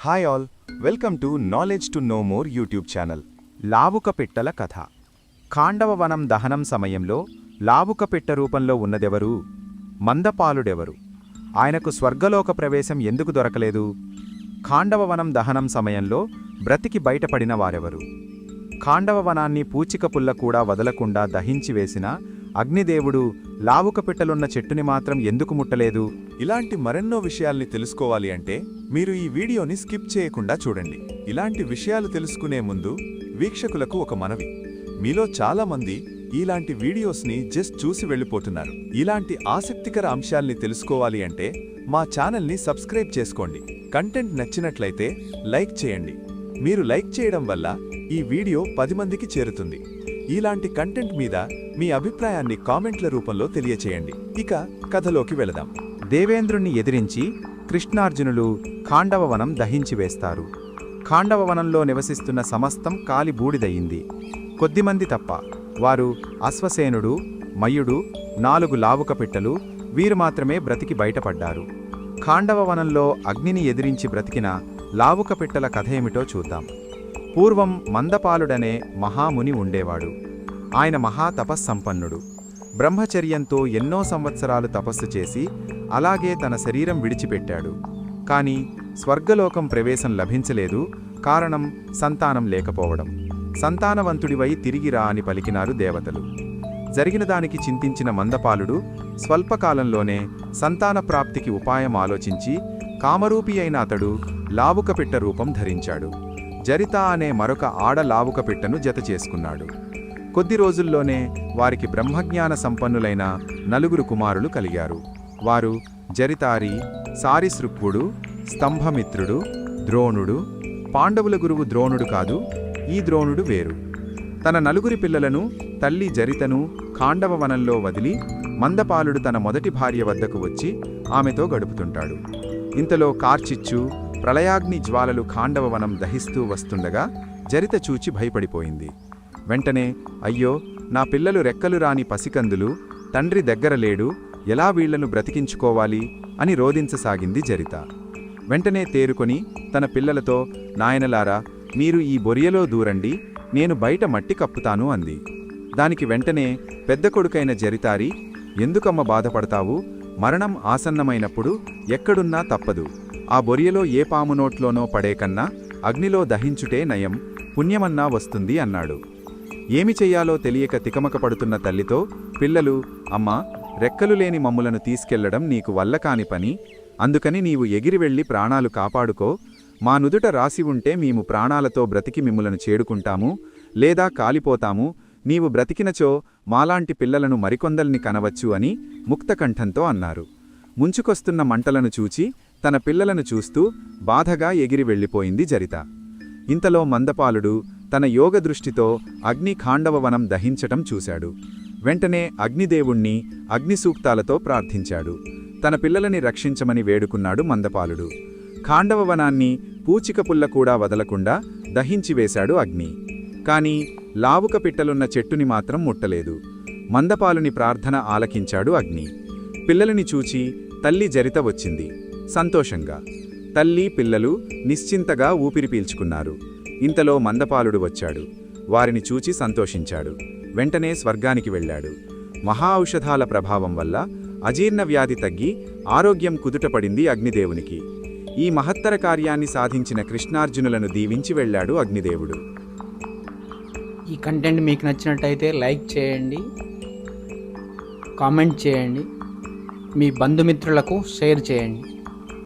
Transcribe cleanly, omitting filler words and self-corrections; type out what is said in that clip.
Hi all, welcome to knowledge to know more YouTube channel. లావుక పిట్టల కథ. ఖాండవ వనం దహనం సమయంలో లావుక పిట్ట రూపంలో ఉన్నదెవరు? మందపాలుడెవరు? ఆయనకు స్వర్గలోక ప్రవేశం ఎందుకు దొరకలేదు? ఖాండవ వనం దహనం సమయంలో బ్రతికి బయటపడిన వారెవరు? ఖాండవ వనాన్ని పూచిక పుల్ల కూడా వదలకుండా దహించివేసిన అగ్నిదేవుడు లావుక పిట్టలున్న చెట్టుని మాత్రం ఎందుకు ముట్టలేదు? ఇలాంటి మరెన్నో విషయాల్ని తెలుసుకోవాలి అంటే మీరు ఈ వీడియోని స్కిప్ చేయకుండా చూడండి. ఇలాంటి విషయాలు తెలుసుకునే ముందు వీక్షకులకు ఒక మనవి. మీలో చాలామంది ఇలాంటి వీడియోస్ని జస్ట్ చూసి వెళ్ళిపోతున్నారు. ఇలాంటి ఆసక్తికర అంశాల్ని తెలుసుకోవాలి అంటే మా ఛానల్ని సబ్స్క్రైబ్ చేసుకోండి. కంటెంట్ నచ్చినట్లయితే లైక్ చేయండి. మీరు లైక్ చేయడం వల్ల ఈ వీడియో 10 మందికి చేరుతుంది. ఇలాంటి కంటెంట్ మీద మీ అభిప్రాయాన్ని కామెంట్ల రూపంలో తెలియచేయండి. ఇక కథలోకి వెళదాం. దేవేంద్రుణ్ణి ఎదిరించి కృష్ణార్జునులు ఖాండవవనం దహించివేస్తారు. ఖాండవవనంలో నివసిస్తున్న సమస్తం కాలి బూడిదయింది. కొద్దిమంది తప్ప. వారు అశ్వసేనుడు, మయుడు, 4 లావుక పిట్టలు, వీరు మాత్రమే బ్రతికి బయటపడ్డారు. ఖాండవవనంలో అగ్నిని ఎదిరించి బ్రతికిన లావుక పిట్టల కథేమిటో చూద్దాం. పూర్వం మందపాలుడనే మహాముని ఉండేవాడు. ఆయన మహాతపస్సంపన్నుడు. బ్రహ్మచర్యంతో ఎన్నో సంవత్సరాలు తపస్సు చేసి అలాగే తన శరీరం విడిచిపెట్టాడు. కాని స్వర్గలోకం ప్రవేశం లభించలేదు. కారణం సంతానం లేకపోవడం. సంతానవంతుడివై తిరిగిరా అని పలికినారు దేవతలు. జరిగిన దానికి చింతించిన మందపాలుడు స్వల్పకాలంలోనే సంతాన ప్రాప్తికి ఉపాయం ఆలోచించి కామరూపి అయిన అతడు లావుక పిట్ట రూపం ధరించాడు. జరిత అనే మరొక ఆడ లావుక పిట్టను జత చేసుకున్నాడు. కొద్ది రోజుల్లోనే వారికి బ్రహ్మజ్ఞాన సంపన్నులైన 4 కుమారులు కలిగారు. వారు జరితారి, సారిసృక్వుడు, స్తంభమిత్రుడు, ద్రోణుడు. పాండవుల గురువు ద్రోణుడు కాదు, ఈ ద్రోణుడు వేరు. తన 4 పిల్లలను, తల్లి జరితను ఖాండవవనంలో వదిలి మందపాలుడు తన మొదటి భార్య వద్దకు వచ్చి ఆమెతో గడుపుతుంటాడు. ఇంతలో కార్చిచ్చు, ప్రళయాగ్ని జ్వాలలు ఖాండవవనం దహిస్తూ వస్తుండగా జరిత చూచి భయపడిపోయింది. వెంటనే, అయ్యో, నా పిల్లలు రెక్కలు రాని పసికందులు, తండ్రి దగ్గర లేడు, ఎలా వీళ్లను బ్రతికించుకోవాలి అని రోదించసాగింది జరిత. వెంటనే తేరుకొని తన పిల్లలతో, నాయనలారా, మీరు ఈ బొరియలో దూరండి, నేను బయట మట్టి కప్పుతాను అంది. దానికి వెంటనే పెద్ద కొడుకైన జరితారి, ఎందుకమ్మ బాధపడతావు? మరణం ఆసన్నమైనప్పుడు ఎక్కడున్నా తప్పదు. ఆ బొరియలో ఏ పాము నోట్లోనో పడేకన్నా అగ్నిలో దహించుటే నయం, పుణ్యమన్నా వస్తుంది అన్నాడు. ఏమి చెయ్యాలో తెలియక తికమక పడుతున్న తల్లితో పిల్లలు, అమ్మా, రెక్కలు లేని మమ్ములను తీసుకెళ్లడం నీకు వల్లకాని పని, అందుకని నీవు ఎగిరి వెళ్లి ప్రాణాలు కాపాడుకో. మా నుదుట రాసి ఉంటే మేము ప్రాణాలతో బ్రతికి మిమ్ములను చేడుకుంటాము, లేదా కాలిపోతాము. నీవు బ్రతికినచో మాలాంటి పిల్లలను మరికొందల్ని కనవచ్చు అని ముక్తకంఠంతో అన్నారు. ముంచుకొస్తున్న మంటలను చూచి తన పిల్లలను చూస్తూ బాధగా ఎగిరి వెళ్ళిపోయింది జరిత. ఇంతలో మందపాలుడు తన యోగదృష్టితో అగ్ని ఖాండవవనం దహించటం చూశాడు. వెంటనే అగ్నిదేవుణ్ణి అగ్నిసూక్తాలతో ప్రార్థించాడు. తన పిల్లలని రక్షించమని వేడుకున్నాడు మందపాలుడు. ఖాండవవనాన్ని పూచిక పుల్ల కూడా వదలకుండా దహించివేశాడు అగ్ని. కాని లావుక పిట్టలున్న చెట్టుని మాత్రం ముట్టలేదు. మందపాలుని ప్రార్థన ఆలకించాడు అగ్ని. పిల్లలని చూచి తల్లి జరిత వచ్చింది. సంతోషంగా తల్లి, పిల్లలు నిశ్చింతగా ఊపిరి పీల్చుకున్నారు. ఇంతలో మందపాలుడు వచ్చాడు. వారిని చూచి సంతోషించాడు. వెంటనే స్వర్గానికి వెళ్ళాడు. మహా ఔషధాల ప్రభావం వల్ల అజీర్ణ వ్యాధి తగ్గి ఆరోగ్యం కుదుటపడింది అగ్నిదేవునికి. ఈ మహత్తర కార్యాన్ని సాధించిన కృష్ణార్జునులను దీవించి వెళ్ళాడు అగ్నిదేవుడు. ఈ కంటెంట్ మీకు నచ్చినట్టయితే లైక్ చేయండి, కామెంట్ చేయండి, మీ బంధుమిత్రులకు షేర్ చేయండి.